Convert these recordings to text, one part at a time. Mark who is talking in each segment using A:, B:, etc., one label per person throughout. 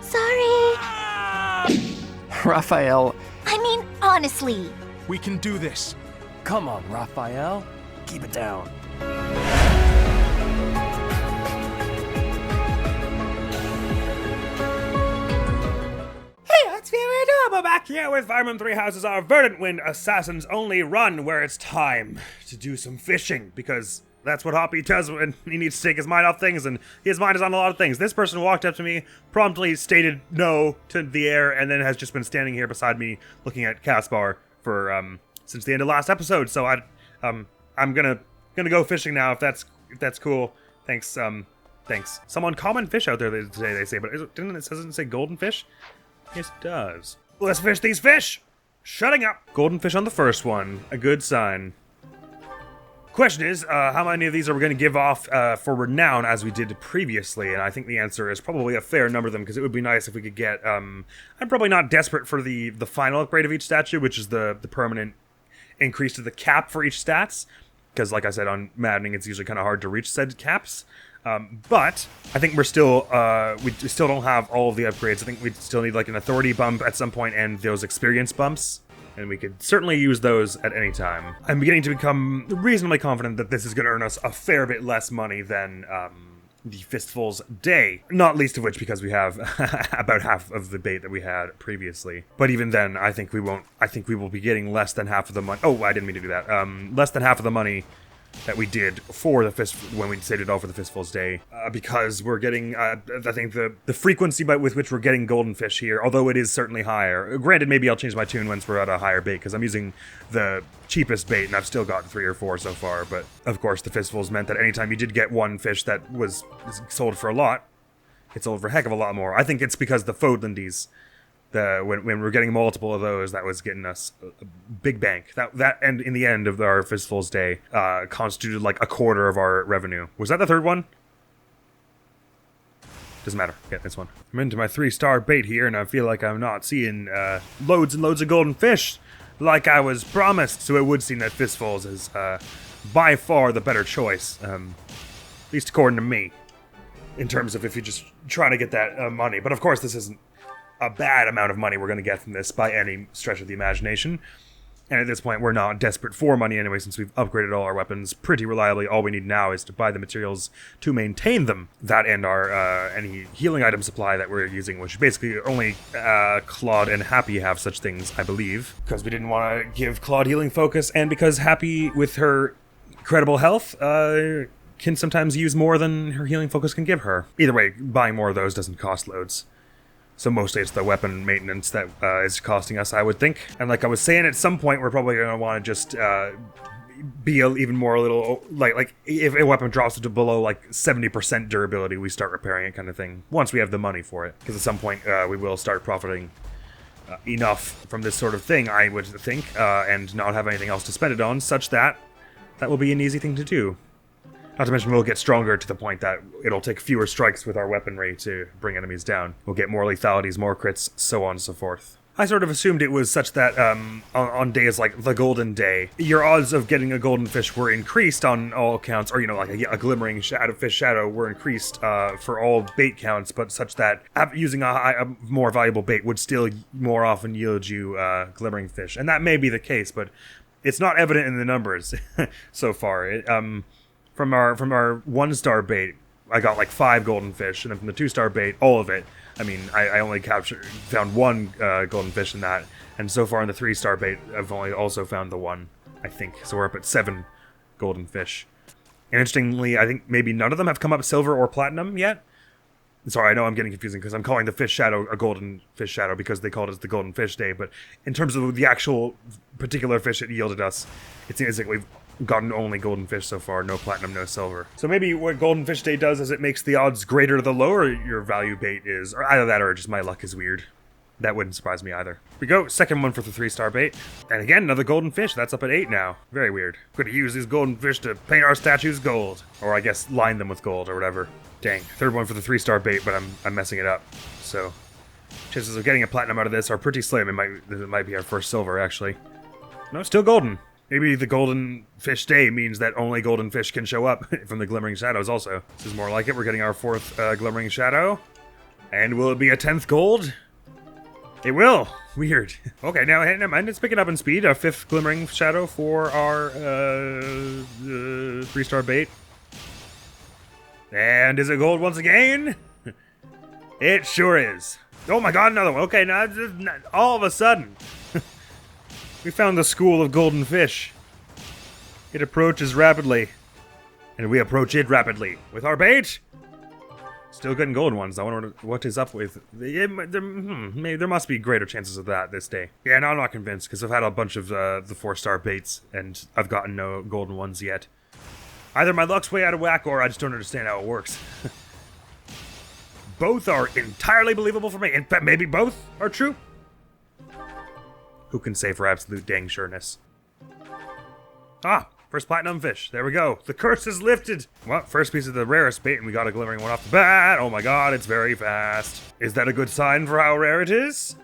A: Sorry.
B: Raphael.
A: I mean, honestly.
C: We can do this.
B: Come on, Raphael. Keep it down.
D: Hey, let's give it up. We're back here with Fireman 3 Houses, our Verdant Wind Assassin's only run where it's time to do some fishing, because that's what Hoppy does when he needs to take his mind off things, and his mind is on a lot of things. This person walked up to me, promptly stated no to the air, and then has just been standing here beside me looking at Caspar for since the end of last episode. So I'm gonna go fishing now if that's cool. Thanks. Thanks. Some uncommon fish out there today, they say, but doesn't it say golden fish? Yes, it does. Let's fish these fish! Shutting up! Golden fish on the first one. A good sign. Question is, how many of these are we going to give off for renown as we did previously? And I think the answer is probably a fair number of them, because it would be nice if we could get... I'm probably not desperate for the final upgrade of each statue, which is the permanent increase to the cap for each stats. Because, like I said, on Maddening, it's usually kind of hard to reach said caps. But I think we still don't have all of the upgrades. I think we still need like an authority bump at some point and those experience bumps. And we could certainly use those at any time. I'm beginning to become reasonably confident that this is going to earn us a fair bit less money than the Fistful's Day. Not least of which because we have about half of the bait that we had previously. But even then, I think we won't. I think we will be getting less than half of the money. Oh, I didn't mean to do that. Less than half of the money that we did for the when we saved it all for the Fistful's Day, because we're getting, I think the frequency with which we're getting golden fish here, although it is certainly higher. Granted, maybe I'll change my tune once we're at a higher bait, because I'm using the cheapest bait, and I've still got 3 or 4 so far, but of course the Fistfuls meant that anytime you did get one fish that was sold for a lot, it sold for a heck of a lot more. I think it's because the Fodlandies, when we're getting multiple of those, that was getting us a big bank. That and in the end of our Fistful's Day constituted like a quarter of our revenue. Was that the third one? Doesn't matter. Yeah, this one. I'm into my 3-star bait here, and I feel like I'm not seeing loads and loads of golden fish like I was promised. So it would seem that Fistfuls is by far the better choice, at least according to me, in terms of if you're just trying to get that money. But of course, this isn't a bad amount of money we're going to get from this by any stretch of the imagination. And at this point, we're not desperate for money anyway, since we've upgraded all our weapons pretty reliably. All we need now is to buy the materials to maintain them. That and our any healing item supply that we're using, which basically only Claude and Happy have such things, I believe. Because we didn't want to give Claude healing focus, and because Happy, with her incredible health, can sometimes use more than her healing focus can give her. Either way, buying more of those doesn't cost loads. So mostly it's the weapon maintenance that is costing us, I would think. And like I was saying, at some point we're probably going to want to just be even more a little, like if a weapon drops to below like 70% durability, we start repairing it kind of thing, once we have the money for it. Because at some point we will start profiting enough from this sort of thing, I would think, and not have anything else to spend it on, such that that will be an easy thing to do. Not to mention we'll get stronger to the point that it'll take fewer strikes with our weaponry to bring enemies down. We'll get more lethalities, more crits, so on and so forth. I sort of assumed it was such that on days like the Golden Day, your odds of getting a golden fish were increased on all counts, or like a glimmering fish shadow were increased for all bait counts, but such that using a more valuable bait would still more often yield you glimmering fish. And that may be the case, but it's not evident in the numbers so far. From our 1-star bait, I got like 5 golden fish, and then from the 2-star bait, all of it. I mean, I only found 1 golden fish in that, and so far in the 3-star bait, I've only also found the 1, I think. So we're up at 7 golden fish. And interestingly, I think maybe none of them have come up silver or platinum yet. Sorry, I know I'm getting confusing because I'm calling the fish shadow a golden fish shadow because they called it the Golden Fish Day, but in terms of the actual particular fish it yielded us, it seems like we've gotten only golden fish so far, no platinum, no silver. So maybe what Golden Fish Day does is it makes the odds greater the lower your value bait is, or either that or just my luck is weird. That wouldn't surprise me either. Here we go, second one for the 3-star bait. And again, another golden fish, that's up at 8 now. Very weird. We're gonna use these golden fish to paint our statues gold. Or I guess line them with gold or whatever. Dang, third one for the 3-star bait, but I'm messing it up. So, chances of getting a platinum out of this are pretty slim. It might be our first silver, actually. No, still golden. Maybe the golden fish day means that only golden fish can show up from the glimmering shadows also. This is more like it. We're getting our 4th glimmering shadow. And will it be a 10th gold? It will. Weird. Okay, now never mind. It's picking up in speed. Our 5th glimmering shadow for our 3-star bait. And is it gold once again? It sure is. Oh my god, another one. Okay, now all of a sudden, we found the school of golden fish. It approaches rapidly, and we approach it rapidly with our bait. Still getting golden ones. I wonder what is up with. Maybe there must be greater chances of that this day. Yeah, no, I'm not convinced because I've had a bunch of the 4-star baits, and I've gotten no golden ones yet. Either my luck's way out of whack, or I just don't understand how it works. Both are entirely believable for me. In fact, maybe both are true. Who can say for absolute dang sureness? Ah, first platinum fish. There we go. The curse is lifted. Well, first piece of the rarest bait, and we got a glimmering one off the bat. Oh my god, it's very fast. Is that a good sign for how rare it is?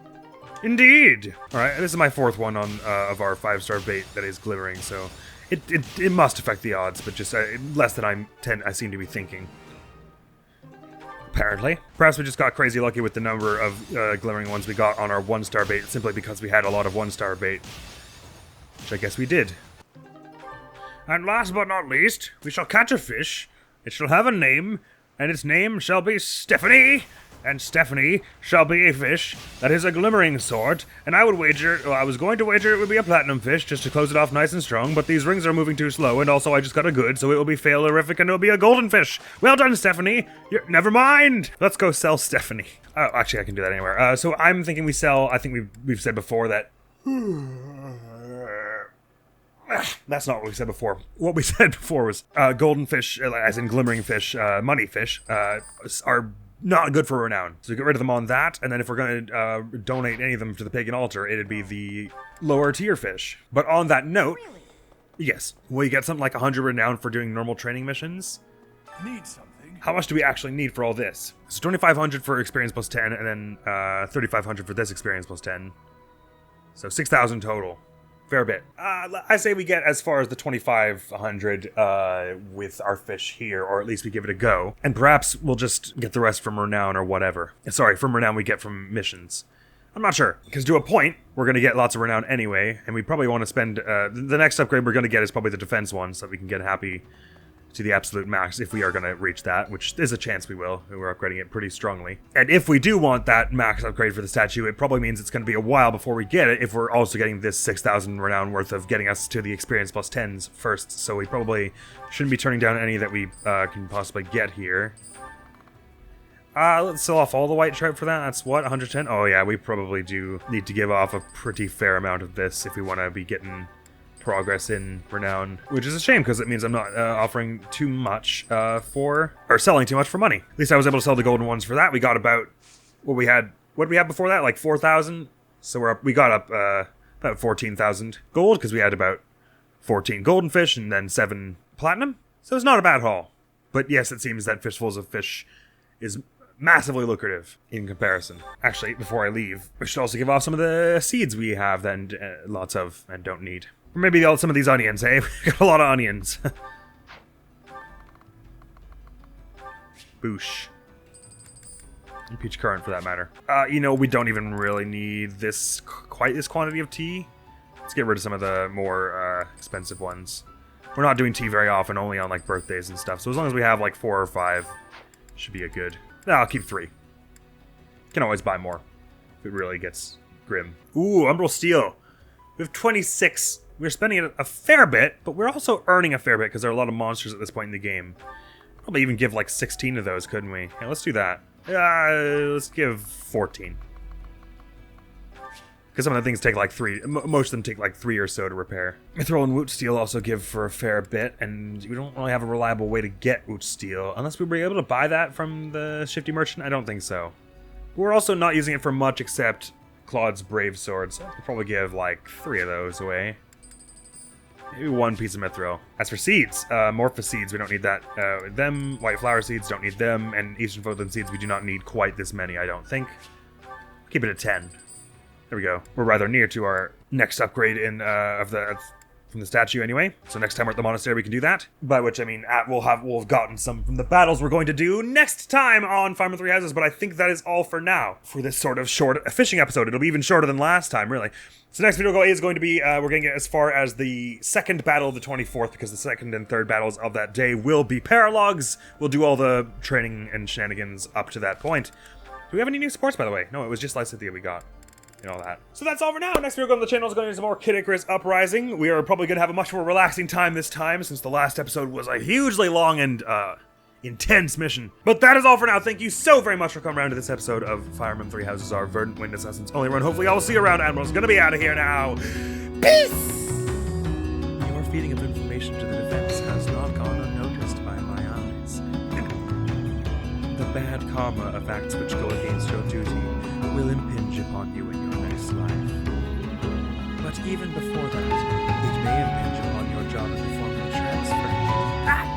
D: Indeed. All right, this is my 4th one on of our 5-star bait that is glimmering, so it must affect the odds, but just less than I seem to be thinking. Apparently. Perhaps we just got crazy lucky with the number of glimmering ones we got on our 1-star bait, simply because we had a lot of 1-star bait. Which I guess we did. And last but not least, we shall catch a fish. It shall have a name, and its name shall be Stephanie. And Stephanie shall be a fish that is a glimmering sort. And I would wager, well, I was going to wager it would be a platinum fish just to close it off nice and strong, but these rings are moving too slow, and also I just got a good, so it will be fail-orific and it'll be a golden fish. Well done, Stephanie. Never mind. Let's go sell Stephanie. Oh, actually, I can do that anywhere. So I'm thinking we sell, I think we've said before that... That's not what we said before. What we said before was golden fish, as in glimmering fish, money fish, are not good for renown. So get rid of them on that, and then if we're going to donate any of them to the pagan altar, it'd be the lower tier fish. But on that note, yes, we get something like 100 renown for doing normal training missions.
B: Need something?
D: How much do we actually need for all this? So 2,500 for experience plus 10, and then 3,500 for this experience plus 10. So 6,000 total. Fair bit. I say we get as far as the 2,500 with our fish here, or at least we give it a go. And perhaps we'll just get the rest from renown or whatever. Sorry, from renown we get from missions. I'm not sure, because to a point, we're going to get lots of renown anyway, and we probably want to spend... the next upgrade we're going to get is probably the defense one, so that we can get happy to the absolute max if we are going to reach that, which there's a chance we will. We're upgrading it pretty strongly. And if we do want that max upgrade for the statue, it probably means it's going to be a while before we get it if we're also getting this 6,000 renown worth of getting us to the experience plus 10s first. So we probably shouldn't be turning down any that we can possibly get here. Let's sell off all the white trout for that. That's what, 110? Oh yeah, we probably do need to give off a pretty fair amount of this if we want to be getting progress in renown, which is a shame because it means I'm not offering too much or selling too much for money. At least I was able to sell the golden ones for that. We got about what did we have before that, like 4,000. So we got up about 14,000 gold because we had about 14 golden fish and then 7 platinum. So it's not a bad haul. But yes, it seems that fistfuls of fish is massively lucrative in comparison. Actually, before I leave, we should also give off some of the seeds we have then lots of and don't need. Or maybe some of these onions, eh? We got a lot of onions. Boosh. And peach currant, for that matter. We don't even really need quite this quantity of tea. Let's get rid of some of the more expensive ones. We're not doing tea very often, only on like birthdays and stuff. So as long as we have like 4 or 5, should be a good. No, I'll keep 3. Can always buy more if it really gets grim. Ooh, Umbral Steel. We have 26. We're spending a fair bit, but we're also earning a fair bit because there are a lot of monsters at this point in the game. Probably even give like 16 of those, couldn't we? Yeah, let's do that. Let's give 14. Because some of the things take like 3. Most of them take like 3 or so to repair. Mithril and Woot Steel also give for a fair bit, and we don't really have a reliable way to get Woot Steel. Unless we were able to buy that from the Shifty Merchant, I don't think so. We're also not using it for much except Claude's Brave Sword, so we'll probably give like 3 of those away. Maybe 1 piece of Mithril. As for seeds, Morpha seeds, we don't need that. Them, White Flower seeds, don't need them, and Eastern Fodland seeds, we do not need quite this many, I don't think. Keep it at 10. There we go. We're rather near to our next upgrade in of the from the statue anyway. So next time we're at the monastery, we can do that. By which I mean we'll have gotten some from the battles we're going to do next time on Fire Emblem Three Houses. But I think that is all for now for this sort of short fishing episode. It'll be even shorter than last time, really. So next video is going to be we're going to get as far as the second battle of the 24th, because the second and third battles of that day will be paralogs. We'll do all the training and shenanigans up to that point. Do we have any new supports, by the way? No, it was just Lysithea we got. And all that. So that's all for now. Next video on the channel is going to be some more Kid Icarus Uprising. We are probably going to have a much more relaxing time this time, since the last episode was a hugely long and intense mission. But that is all for now. Thank you so very much for coming around to this episode of Fire Emblem Three Houses, our Verdant Wind Assassin's only run. Hopefully I will see you around. Admiral's gonna be out of here now. Peace! Your feeding of information to the defense has not gone unnoticed by my eyes. The bad karma of acts which go against your duty will impinge upon you in your next life. But even before that, it may impinge upon your job in the form of transfer.